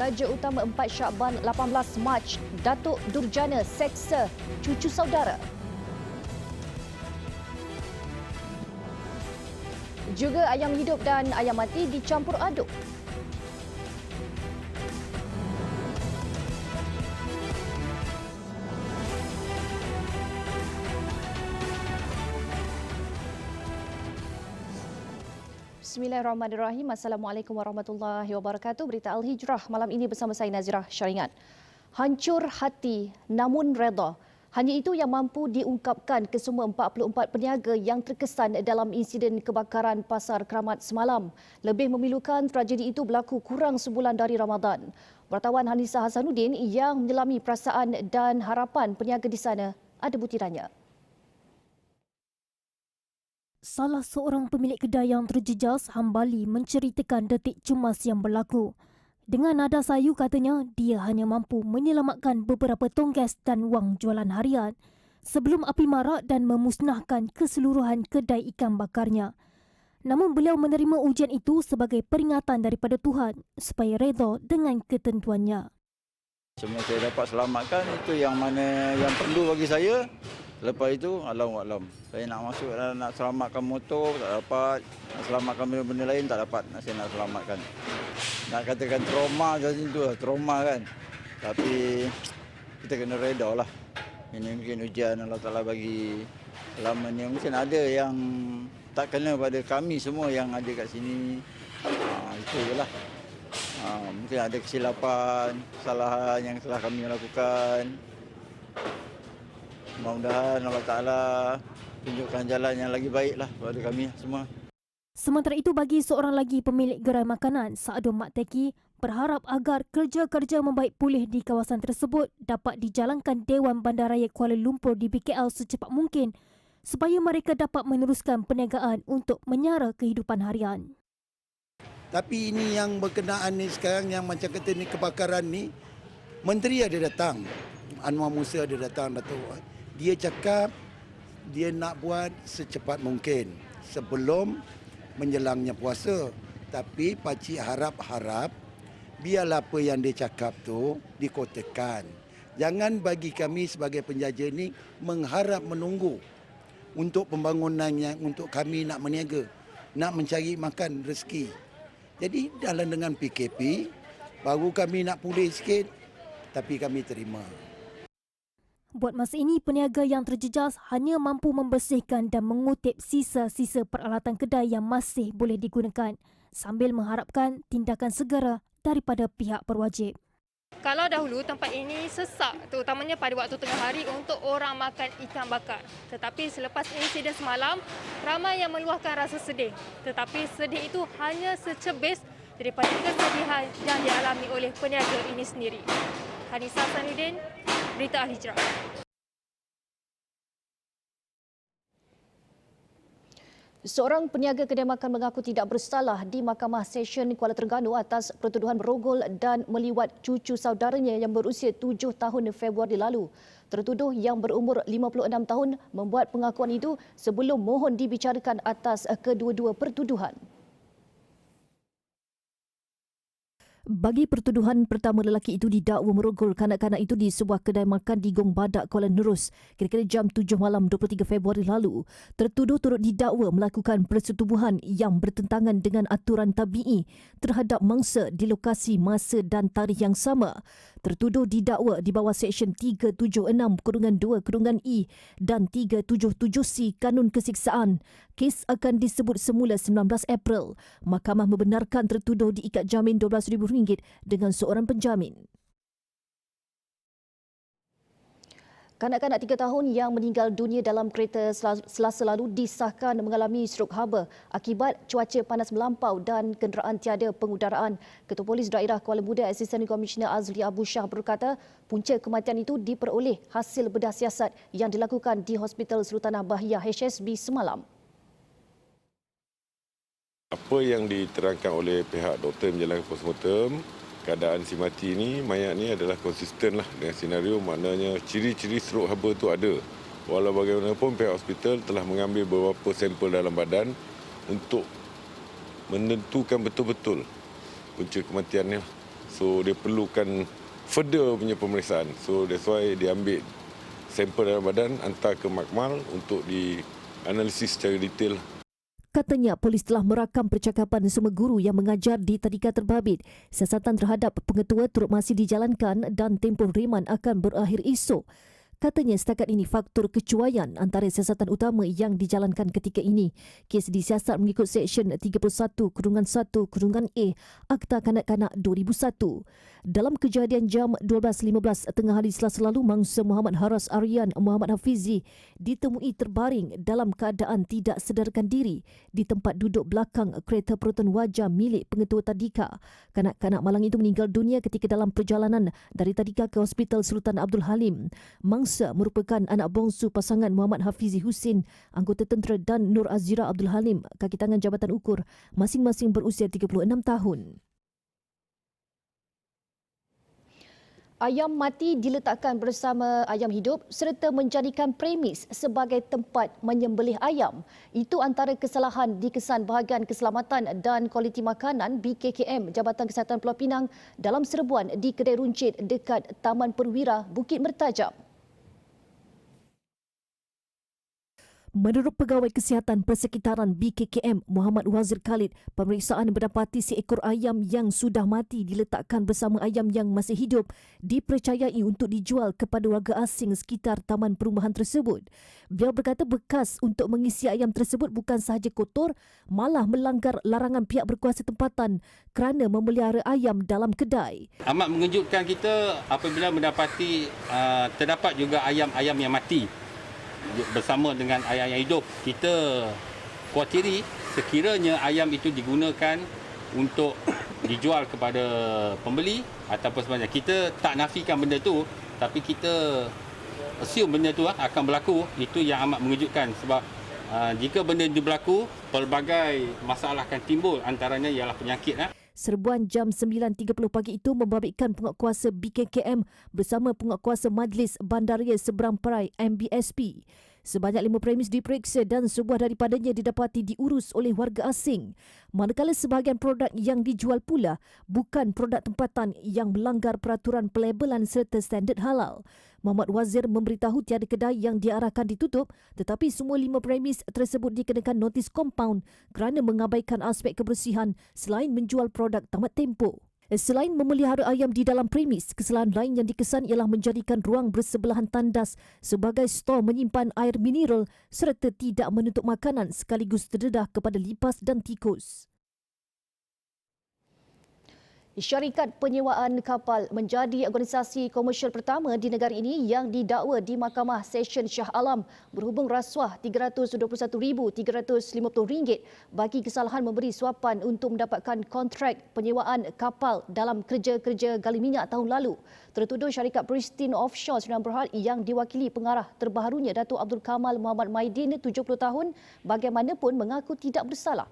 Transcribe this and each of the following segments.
Raja Utama 4 Syakban 18 Mac, Datuk Durjana seksa cucu saudara. Juga ayam hidup dan ayam mati dicampur aduk. Bismillahirrahmanirrahim. Assalamualaikum warahmatullahi wabarakatuh. Berita Al-Hijrah malam ini bersama saya Nazirah Syaringan. Hancur hati namun reda. Hanya itu yang mampu diungkapkan kesemua 44 peniaga yang terkesan dalam insiden kebakaran Pasar Keramat semalam. Lebih memilukan, tragedi itu berlaku kurang sebulan dari Ramadan. Wartawan Hanisa Hasanuddin yang menyelami perasaan dan harapan peniaga di sana ada butirannya. Salah seorang pemilik kedai yang terjejas Hambali menceritakan detik cemas yang berlaku. Dengan nada sayu katanya, dia hanya mampu menyelamatkan beberapa tonggas dan wang jualan harian sebelum api marak dan memusnahkan keseluruhan kedai ikan bakarnya. Namun beliau menerima ujian itu sebagai peringatan daripada Tuhan supaya redha dengan ketentuannya. Semua saya dapat selamatkan itu yang mana yang perlu bagi saya. Lepas itu, Allahuakbar. Saya nak masuk dan nak selamatkan motor, tak dapat. Nak selamatkan benda-benda lain, tak dapat. Saya nak selamatkan. Nak katakan trauma macam itu lah, trauma kan. Tapi kita kena reda lah. Ini mungkin ujian Allah Ta'ala bagi lama ni. Mungkin ada yang tak kena pada kami semua yang ada kat sini. Itu je lah. Mungkin ada kesilapan, kesalahan yang telah kami lakukan. Mudah-mudahan Allah Ta'ala tunjukkan jalan yang lagi baiklah kepada kami semua. Sementara itu, bagi seorang lagi pemilik gerai makanan, Saadun Mat Teki, berharap agar kerja-kerja membaik pulih di kawasan tersebut dapat dijalankan Dewan Bandaraya Kuala Lumpur di BKL secepat mungkin supaya mereka dapat meneruskan perniagaan untuk menyara kehidupan harian. Tapi ini yang berkenaan ni sekarang yang macam kata ni kebakaran ni, Menteri ada datang, Anwar Musa ada datang, Datuk. Dia cakap dia nak buat secepat mungkin sebelum menjelangnya puasa. Tapi pakcik harap-harap biarlah apa yang dia cakap tu dikotakan. Jangan bagi kami sebagai penjaja ni mengharap menunggu untuk pembangunan yang untuk kami nak meniaga, nak mencari makan rezeki. Jadi dalam dengan PKP baru kami nak pulih sikit, tapi kami terima. Buat masa ini, peniaga yang terjejas hanya mampu membersihkan dan mengutip sisa-sisa peralatan kedai yang masih boleh digunakan sambil mengharapkan tindakan segera daripada pihak berwajib. Kalau dahulu tempat ini sesak, terutamanya pada waktu tengah hari untuk orang makan ikan bakar. Tetapi selepas insiden semalam, ramai yang meluahkan rasa sedih. Tetapi sedih itu hanya secebis daripada kesedihan yang dialami oleh peniaga ini sendiri. Hanisa Hasanuddin, Berita Al-Hijrah. Seorang peniaga kedai makan mengaku tidak bersalah di Mahkamah Session Kuala Terengganu atas pertuduhan berogol dan meliwat cucu saudaranya yang berusia 7 tahun Februari lalu. Tertuduh yang berumur 56 tahun membuat pengakuan itu sebelum mohon dibicarakan atas kedua-dua pertuduhan. Bagi pertuduhan pertama, lelaki itu didakwa merogol kanak-kanak itu di sebuah kedai makan di Gong Badak, Kuala Nerus kira-kira jam 7 malam 23 Februari lalu. Tertuduh turut didakwa melakukan persetubuhan yang bertentangan dengan aturan tabi'i terhadap mangsa di lokasi, masa dan tarikh yang sama. Tertuduh didakwa di bawah Seksyen 376-2-I dan 377C Kanun Kesiksaan. Kes akan disebut semula 19 April. Mahkamah membenarkan tertuduh diikat jamin RM12,000 dengan seorang penjamin. Kanak-kanak 3 tahun yang meninggal dunia dalam kereta Selasa lalu disahkan mengalami strok haba akibat cuaca panas melampau dan kenderaan tiada pengudaraan. Ketua Polis Daerah Kuala Muda Asisten Komisioner Azli Abu Shah berkata punca kematian itu diperoleh hasil bedah siasat yang dilakukan di Hospital Sultanah Bahiyah HSB semalam. Apa yang diterangkan oleh pihak doktor menjalankan postmortem, keadaan si mati ni, mayat ni adalah konsisten lah dengan senario, maknanya ciri-ciri strok haba tu ada. Walau bagaimanapun pihak hospital telah mengambil beberapa sampel dalam badan untuk menentukan betul-betul punca kematiannya. So dia perlukan further punya pemeriksaan. So that's why dia ambil sampel dalam badan, hantar ke Makmal untuk dianalisis secara detail. Katanya polis telah merakam percakapan semua guru yang mengajar di tadika terbabit. Siasatan terhadap pengetua turut masih dijalankan dan tempoh reman akan berakhir esok. Katanya setakat ini faktor kecuaian antara siasatan utama yang dijalankan ketika ini. Kes disiasat mengikut Seksyen 31-1-A Akta Kanak-Kanak 2001. Dalam kejadian jam 12.15 tengah hari Selasa lalu, mangsa Muhammad Haras Aryan Muhammad Hafizi ditemui terbaring dalam keadaan tidak sedarkan diri di tempat duduk belakang kereta perutan wajah milik pengetua tadika. Kanak-kanak malang itu meninggal dunia ketika dalam perjalanan dari tadika ke Hospital Sultan Abdul Halim. Mangsa merupakan anak bongsu pasangan Muhammad Hafizi Husin, anggota tentera, dan Nur Azira Abdul Halim, kaki tangan Jabatan Ukur, masing-masing berusia 36 tahun. Ayam mati diletakkan bersama ayam hidup serta menjadikan premis sebagai tempat menyembelih ayam. Itu antara kesalahan dikesan Bahagian Keselamatan dan Kualiti Makanan BKKM Jabatan Kesihatan Pulau Pinang dalam serbuan di kedai runcit dekat Taman Perwira Bukit Mertajam. Menurut Pegawai Kesihatan Persekitaran BKKM Muhammad Wazir Khalid, pemeriksaan mendapati seekor ayam yang sudah mati diletakkan bersama ayam yang masih hidup dipercayai untuk dijual kepada warga asing sekitar taman perumahan tersebut. Beliau berkata bekas untuk mengisi ayam tersebut bukan sahaja kotor, malah melanggar larangan pihak berkuasa tempatan kerana memelihara ayam dalam kedai. Amat mengejutkan kita apabila mendapati terdapat juga ayam-ayam yang mati bersama dengan ayam yang hidup. Kita khawatiri sekiranya ayam itu digunakan untuk dijual kepada pembeli ataupun sebagainya. Kita tak nafikan benda tu, tapi kita assume benda tu akan berlaku. Itu yang amat mengejutkan sebab jika benda itu berlaku, pelbagai masalah akan timbul, antaranya ialah penyakit. Serbuan jam 9.30 pagi itu membabitkan penguatkuasa BKKM bersama penguatkuasa Majlis Bandaria Seberang Perai MBSP. Sebanyak 5 premis diperiksa dan sebuah daripadanya didapati diurus oleh warga asing. Manakala sebahagian produk yang dijual pula bukan produk tempatan yang melanggar peraturan pelabelan serta standard halal. Muhammad Wazir memberitahu tiada kedai yang diarahkan ditutup, tetapi semua 5 premis tersebut dikenakan notis kompaun kerana mengabaikan aspek kebersihan selain menjual produk tamat tempoh. Selain memelihara ayam di dalam premis, kesalahan lain yang dikesan ialah menjadikan ruang bersebelahan tandas sebagai stor menyimpan air mineral serta tidak menutup makanan sekaligus terdedah kepada lipas dan tikus. Syarikat penyewaan kapal menjadi organisasi komersial pertama di negara ini yang didakwa di Mahkamah Session Shah Alam berhubung rasuah RM321,350 bagi kesalahan memberi suapan untuk mendapatkan kontrak penyewaan kapal dalam kerja-kerja gali minyak tahun lalu. Tertuduh syarikat Pristine Offshore Sdn Bhd yang diwakili pengarah terbaharunya Datuk Abdul Kamal Muhammad Maidin 70 tahun bagaimanapun mengaku tidak bersalah.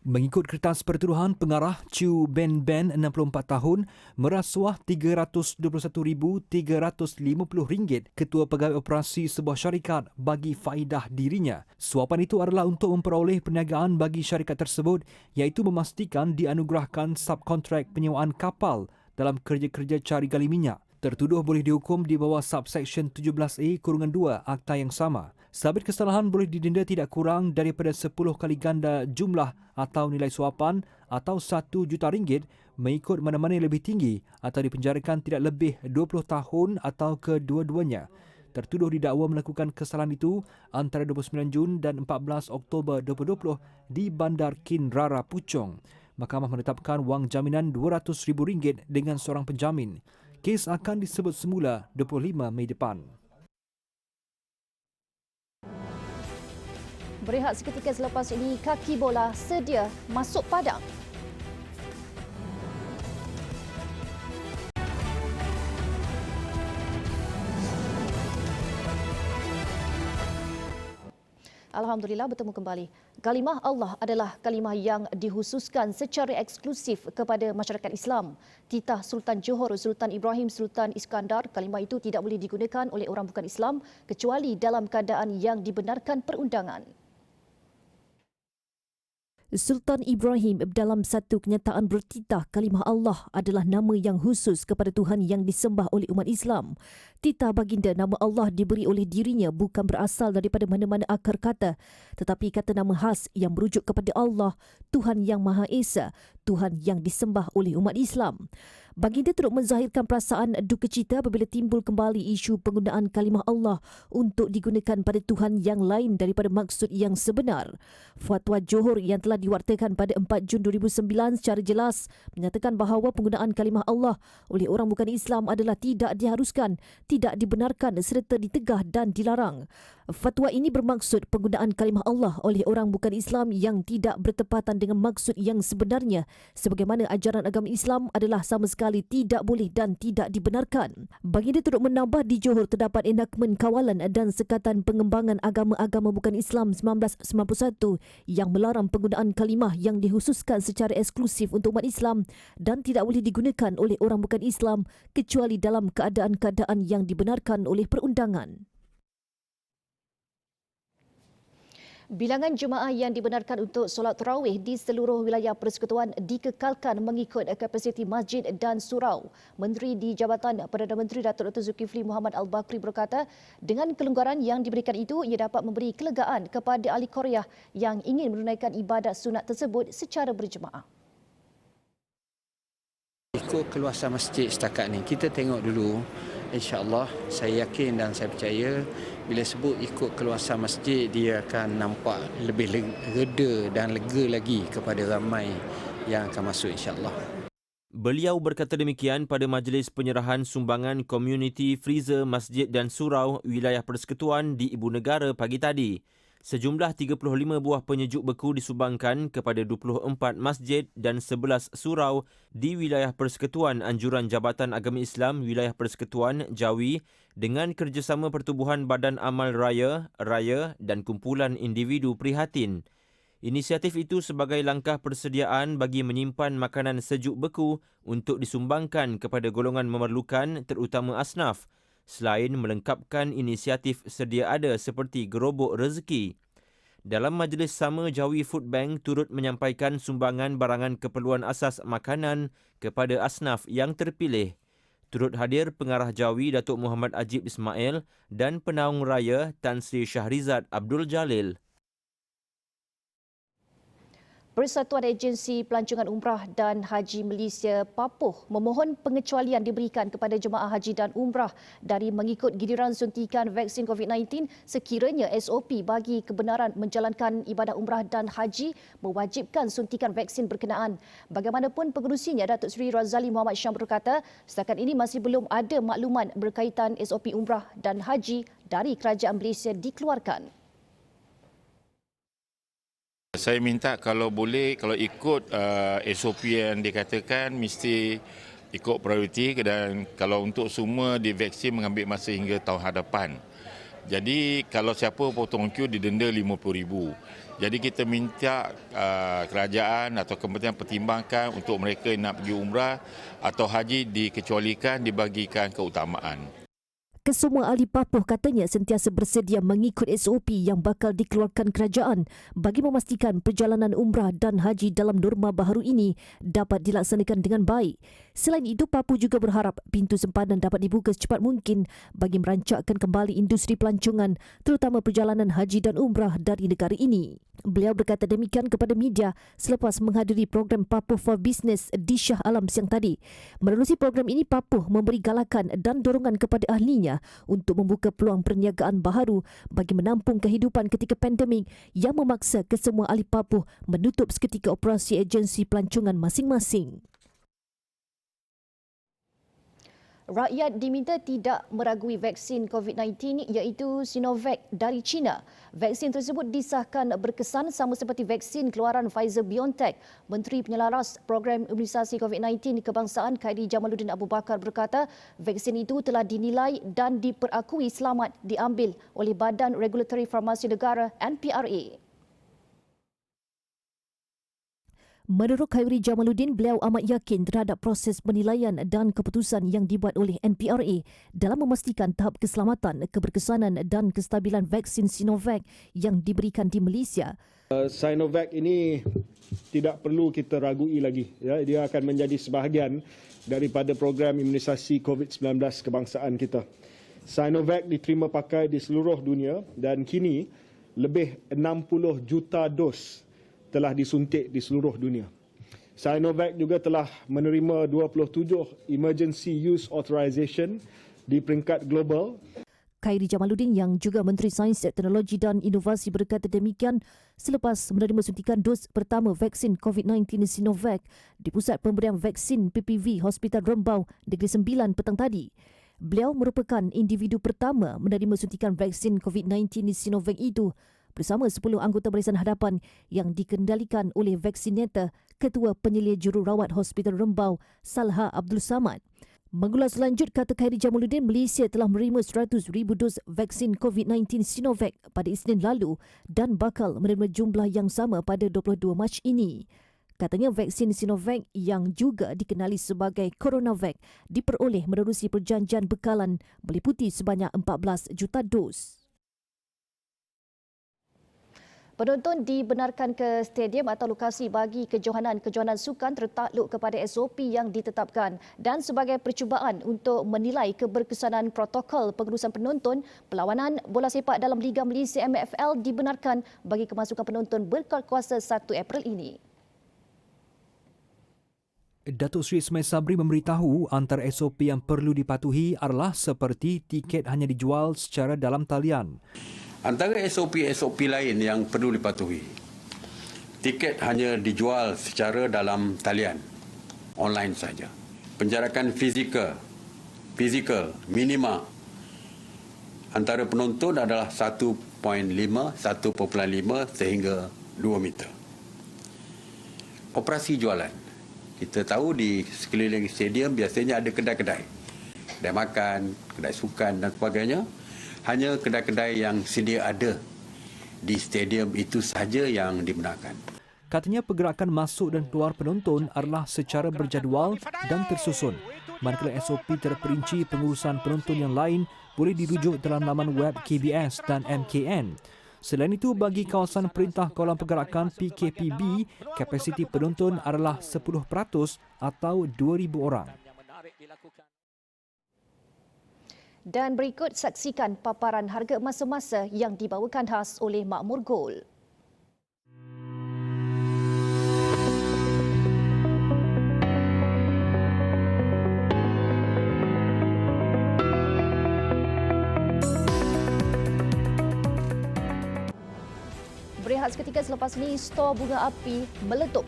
Mengikut kertas pertuduhan, pengarah Chew Ben Ben 64 tahun merasuah RM321,350 ketua pegawai operasi sebuah syarikat bagi faedah dirinya. Suapan itu adalah untuk memperoleh perniagaan bagi syarikat tersebut iaitu memastikan dianugerahkan subkontrak penyewaan kapal dalam kerja-kerja cari gali minyak. Tertuduh boleh dihukum di bawah subseksyen 17A-2 akta yang sama. Sabit kesalahan boleh didenda tidak kurang daripada 10 kali ganda jumlah atau nilai suapan atau RM1 juta mengikut mana-mana yang lebih tinggi atau dipenjarakan tidak lebih 20 tahun atau kedua-duanya. Tertuduh didakwa melakukan kesalahan itu antara 29 Jun dan 14 Oktober 2020 di Bandar Kin Rara, Puchong. Mahkamah menetapkan wang jaminan RM200,000 dengan seorang penjamin. Kes akan disebut semula 25 Mei depan. Berehat seketika selepas ini, kaki bola sedia masuk padang. Alhamdulillah bertemu kembali. Kalimah Allah adalah kalimah yang dikhususkan secara eksklusif kepada masyarakat Islam. Titah Sultan Johor Sultan Ibrahim Sultan Iskandar, kalimah itu tidak boleh digunakan oleh orang bukan Islam kecuali dalam keadaan yang dibenarkan perundangan. Sultan Ibrahim dalam satu kenyataan bertitah kalimah Allah adalah nama yang khusus kepada Tuhan yang disembah oleh umat Islam. Titah baginda nama Allah diberi oleh dirinya bukan berasal daripada mana-mana akar kata, tetapi kata nama khas yang merujuk kepada Allah, Tuhan yang Maha Esa, Tuhan yang disembah oleh umat Islam. Baginda turut menzahirkan perasaan duka cita apabila timbul kembali isu penggunaan kalimah Allah untuk digunakan pada Tuhan yang lain daripada maksud yang sebenar. Fatwa Johor yang telah diwartakan pada 4 Jun 2009 secara jelas menyatakan bahawa penggunaan kalimah Allah oleh orang bukan Islam adalah tidak diharuskan, tidak dibenarkan serta ditegah dan dilarang. Fatwa ini bermaksud penggunaan kalimah Allah oleh orang bukan Islam yang tidak bertepatan dengan maksud yang sebenarnya, sebagaimana ajaran agama Islam adalah sama sekali tidak boleh dan tidak dibenarkan. Baginda turut menambah di Johor terdapat enakmen kawalan dan sekatan pengembangan agama-agama bukan Islam 1991 yang melarang penggunaan kalimah yang dikhususkan secara eksklusif untuk umat Islam dan tidak boleh digunakan oleh orang bukan Islam kecuali dalam keadaan-keadaan yang dibenarkan oleh perundangan. Bilangan jemaah yang dibenarkan untuk solat tarawih di seluruh wilayah persekutuan dikekalkan mengikut kapasiti masjid dan surau. Menteri di Jabatan Perdana Menteri Datuk Dr. Zulkifli Muhammad Al-Bakri berkata, dengan kelonggaran yang diberikan itu, ia dapat memberi kelegaan kepada ahli Korea yang ingin menunaikan ibadat sunat tersebut secara berjemaah. Ikut keluasan masjid setakat ni, kita tengok dulu. InsyaAllah, saya yakin dan saya percaya bila sebut ikut keluasan masjid, dia akan nampak lebih reda dan lega lagi kepada ramai yang akan masuk insyaAllah. Beliau berkata demikian pada majlis penyerahan sumbangan komuniti freezer masjid dan surau wilayah persekutuan di Ibu Negara pagi tadi. Sejumlah 35 buah penyejuk beku disumbangkan kepada 24 masjid dan 11 surau di wilayah Persekutuan Anjuran Jabatan Agama Islam Wilayah Persekutuan Jawi dengan kerjasama Pertubuhan Badan Amal Raya dan kumpulan individu prihatin. Inisiatif itu sebagai langkah persediaan bagi menyimpan makanan sejuk beku untuk disumbangkan kepada golongan memerlukan terutama asnaf, selain melengkapkan inisiatif sedia ada seperti gerobok rezeki. Dalam majlis sama, Jawi Food Bank turut menyampaikan sumbangan barangan keperluan asas makanan kepada asnaf yang terpilih. Turut hadir Pengarah Jawi Datuk Muhammad Ajib Ismail dan Penaung Raya Tan Sri Syahrizad Abdul Jalil. Persatuan Agensi Pelancongan Umrah dan Haji Malaysia Papuh memohon pengecualian diberikan kepada jemaah haji dan umrah dari mengikut giliran suntikan vaksin COVID-19 sekiranya SOP bagi kebenaran menjalankan ibadah umrah dan haji mewajibkan suntikan vaksin berkenaan. Bagaimanapun pengerusinya Datuk Seri Razali Muhammad Syam berkata, setakat ini masih belum ada maklumat berkaitan SOP umrah dan haji dari kerajaan Malaysia dikeluarkan. Saya minta kalau boleh, kalau ikut SOP yang dikatakan mesti ikut prioriti dan kalau untuk semua divaksin mengambil masa hingga tahun hadapan. Jadi kalau siapa potong queue didenda RM50,000. Jadi kita minta kerajaan atau kementerian pertimbangkan untuk mereka yang nak pergi umrah atau haji dikecualikan, dibagikan keutamaan. Kesemua ahli Papuh katanya sentiasa bersedia mengikut SOP yang bakal dikeluarkan kerajaan bagi memastikan perjalanan umrah dan haji dalam norma baharu ini dapat dilaksanakan dengan baik. Selain itu, Papuh juga berharap pintu sempadan dapat dibuka secepat mungkin bagi merancakkan kembali industri pelancongan, terutama perjalanan haji dan umrah dari negara ini. Beliau berkata demikian kepada media selepas menghadiri program Papuh for Business di Shah Alam siang tadi. Menerusi program ini, Papuh memberi galakan dan dorongan kepada ahlinya untuk membuka peluang perniagaan baharu bagi menampung kehidupan ketika pandemik yang memaksa kesemua ahli Papuh menutup seketika operasi agensi pelancongan masing-masing. Rakyat diminta tidak meragui vaksin COVID-19 iaitu Sinovac dari China. Vaksin tersebut disahkan berkesan sama seperti vaksin keluaran Pfizer-BioNTech. Menteri Penyelaras Program Imunisasi COVID-19 Kebangsaan Khairi Jamaluddin Abu Bakar berkata, vaksin itu telah dinilai dan diperakui selamat diambil oleh Badan Regulatory Farmasi Negara NPRA. Menurut Khairi Jamaluddin, beliau amat yakin terhadap proses penilaian dan keputusan yang dibuat oleh NPRA dalam memastikan tahap keselamatan, keberkesanan dan kestabilan vaksin Sinovac yang diberikan di Malaysia. Sinovac ini tidak perlu kita ragui lagi. Ya, dia akan menjadi sebahagian daripada program imunisasi COVID-19 kebangsaan kita. Sinovac diterima pakai di seluruh dunia dan kini lebih 60 juta dos telah disuntik di seluruh dunia. Sinovac juga telah menerima 27 Emergency Use Authorization di peringkat global. Khairi Jamaluddin yang juga Menteri Sains, Teknologi dan Inovasi berkata demikian selepas menerima suntikan dos pertama vaksin COVID-19 Sinovac di Pusat Pemberian Vaksin PPV Hospital Rembau, Negeri Sembilan petang tadi. Beliau merupakan individu pertama menerima suntikan vaksin COVID-19 Sinovac itu bersama 10 anggota Barisan Hadapan yang dikendalikan oleh vaksinator Ketua Penyelia Jururawat Hospital Rembau, Salha Abdul Samad. Mengulas lanjut, kata Khairi Jamaluddin, Malaysia telah menerima 100,000 dos vaksin COVID-19 Sinovac pada Isnin lalu dan bakal menerima jumlah yang sama pada 22 Mac ini. Katanya vaksin Sinovac yang juga dikenali sebagai CoronaVac diperoleh menerusi perjanjian bekalan meliputi sebanyak 14 juta dos. Penonton dibenarkan ke stadium atau lokasi bagi kejohanan-kejohanan sukan tertakluk kepada SOP yang ditetapkan dan sebagai percubaan untuk menilai keberkesanan protokol pengurusan penonton, perlawanan bola sepak dalam Liga Malaysia MFL dibenarkan bagi kemasukan penonton berkuasa 1 April ini. Datuk Seri Ismail Sabri memberitahu antara SOP yang perlu dipatuhi adalah seperti tiket hanya dijual secara dalam talian. Antara SOP-SOP lain yang perlu dipatuhi, tiket hanya dijual secara dalam talian, online saja. Penjarakan fizikal minima antara penonton adalah 1.5 sehingga 2 meter. Operasi jualan. Kita tahu di sekeliling stadium biasanya ada kedai-kedai. Kedai makan, kedai sukan dan sebagainya. Hanya kedai-kedai yang sedia ada di stadium itu sahaja yang dibenarkan. Katanya pergerakan masuk dan keluar penonton adalah secara berjadual dan tersusun. Manakala SOP terperinci pengurusan penonton yang lain boleh dirujuk dalam laman web KBS dan MKN. Selain itu, bagi kawasan Perintah Kawalan Pergerakan PKPB, kapasiti penonton adalah 10% atau 2,000 orang. Dan berikut saksikan paparan harga masa-masa yang dibawakan khas oleh Makmur Gold. Berehat seketika selepas ini, stor bunga api meletup.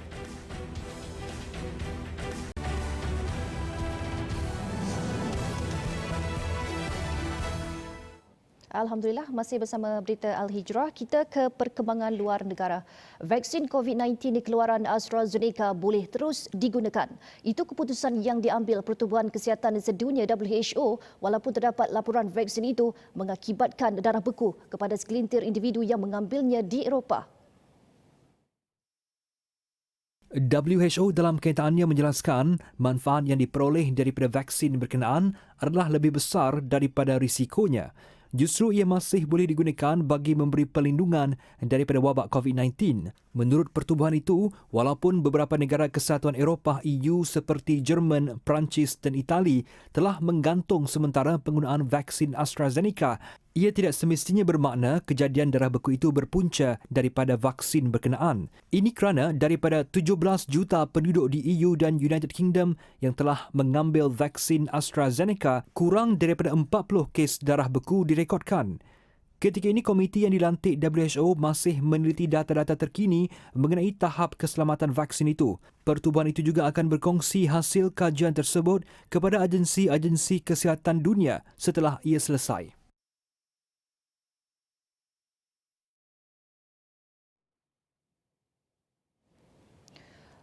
Alhamdulillah, masih bersama berita Al-Hijrah. Kita ke perkembangan luar negara. Vaksin COVID-19 keluaran AstraZeneca boleh terus digunakan. Itu keputusan yang diambil Pertubuhan Kesihatan Sedunia WHO walaupun terdapat laporan vaksin itu mengakibatkan darah beku kepada segelintir individu yang mengambilnya di Eropah. WHO dalam kaitaannya menjelaskan manfaat yang diperoleh daripada vaksin berkenaan adalah lebih besar daripada risikonya. Justru ia masih boleh digunakan bagi memberi perlindungan daripada wabak COVID-19. Menurut pertubuhan itu, walaupun beberapa negara Kesatuan Eropah EU seperti Jerman, Perancis dan Itali telah menggantung sementara penggunaan vaksin AstraZeneca, ia tidak semestinya bermakna kejadian darah beku itu berpunca daripada vaksin berkenaan. Ini kerana daripada 17 juta penduduk di EU dan United Kingdom yang telah mengambil vaksin AstraZeneca, kurang daripada 40 kes darah beku direkodkan. Ketika ini, komiti yang dilantik WHO masih meneliti data-data terkini mengenai tahap keselamatan vaksin itu. Pertubuhan itu juga akan berkongsi hasil kajian tersebut kepada agensi-agensi kesihatan dunia setelah ia selesai.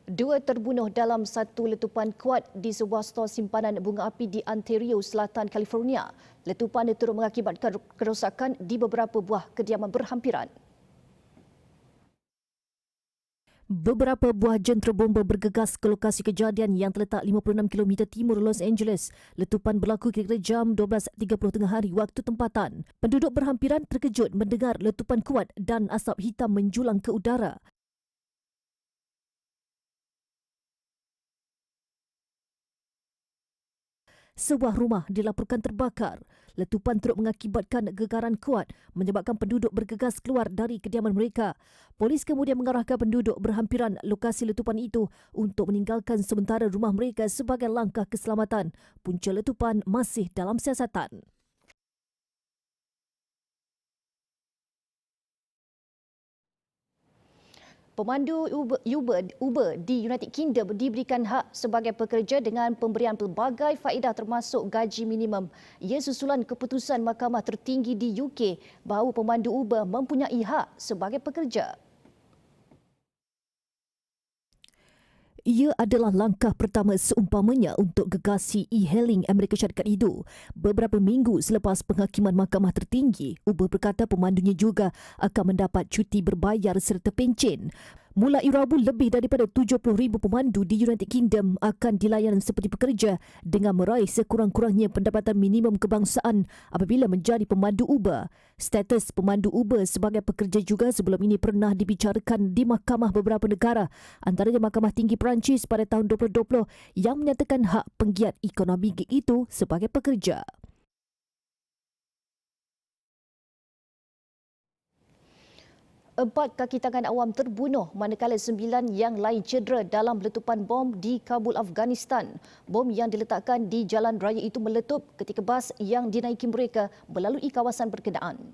Dua terbunuh dalam satu letupan kuat di sebuah stor simpanan bunga api di Ontario, Selatan California. Letupan turut mengakibatkan kerosakan di beberapa buah kediaman berhampiran. Beberapa buah jentera bomba bergegas ke lokasi kejadian yang terletak 56 km timur Los Angeles. Letupan berlaku kira-kira jam 12.30 tengah hari waktu tempatan. Penduduk berhampiran terkejut mendengar letupan kuat dan asap hitam menjulang ke udara. Sebuah rumah dilaporkan terbakar. Letupan turut mengakibatkan gegaran kuat menyebabkan penduduk bergegas keluar dari kediaman mereka. Polis kemudian mengarahkan penduduk berhampiran lokasi letupan itu untuk meninggalkan sementara rumah mereka sebagai langkah keselamatan. Punca letupan masih dalam siasatan. Pemandu Uber di United Kingdom diberikan hak sebagai pekerja dengan pemberian pelbagai faedah termasuk gaji minimum. Ia susulan keputusan Mahkamah Tertinggi di UK bahawa pemandu Uber mempunyai hak sebagai pekerja. Ia adalah langkah pertama seumpamanya untuk gegasi e-hailing Amerika Syarikat itu. Beberapa minggu selepas penghakiman Mahkamah Tertinggi, Uber berkata pemandunya juga akan mendapat cuti berbayar serta pencen. Mulai Rabu, lebih daripada 70,000 pemandu di United Kingdom akan dilayan seperti pekerja dengan meraih sekurang-kurangnya pendapatan minimum kebangsaan apabila menjadi pemandu Uber. Status pemandu Uber sebagai pekerja juga sebelum ini pernah dibicarakan di mahkamah beberapa negara, antaranya Mahkamah Tinggi Perancis pada tahun 2020 yang menyatakan hak penggiat ekonomi gig itu sebagai pekerja. 4 kaki tangan awam terbunuh manakala 9 yang lain cedera dalam letupan bom di Kabul, Afghanistan. Bom yang diletakkan di jalan raya itu meletup ketika bas yang dinaiki mereka melalui kawasan berkenaan.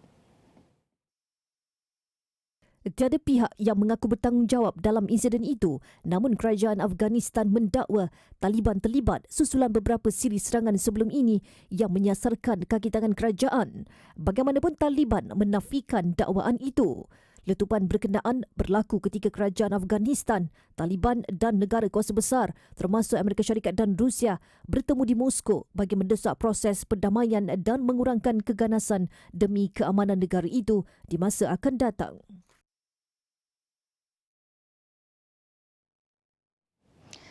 Tiada pihak yang mengaku bertanggungjawab dalam insiden itu, namun kerajaan Afghanistan mendakwa Taliban terlibat susulan beberapa siri serangan sebelum ini yang menyasarkan kaki tangan kerajaan. Bagaimanapun Taliban menafikan dakwaan itu. Letupan berkenaan berlaku ketika kerajaan Afghanistan, Taliban dan negara kuasa besar termasuk Amerika Syarikat dan Rusia bertemu di Moskow bagi mendesak proses perdamaian dan mengurangkan keganasan demi keamanan negara itu di masa akan datang.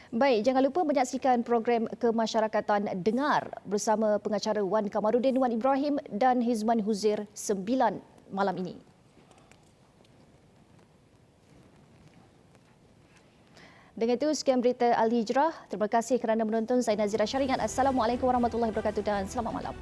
Baik, jangan lupa menyaksikan program Kemasyarakatan Dengar bersama pengacara Wan Kamarudin, Wan Ibrahim dan Hizman Huzair 9 malam ini. Dengan itu, sekian berita Al-Hijrah. Terima kasih kerana menonton. Saya Nazira Syaringan. Assalamualaikum warahmatullahi wabarakatuh dan selamat malam.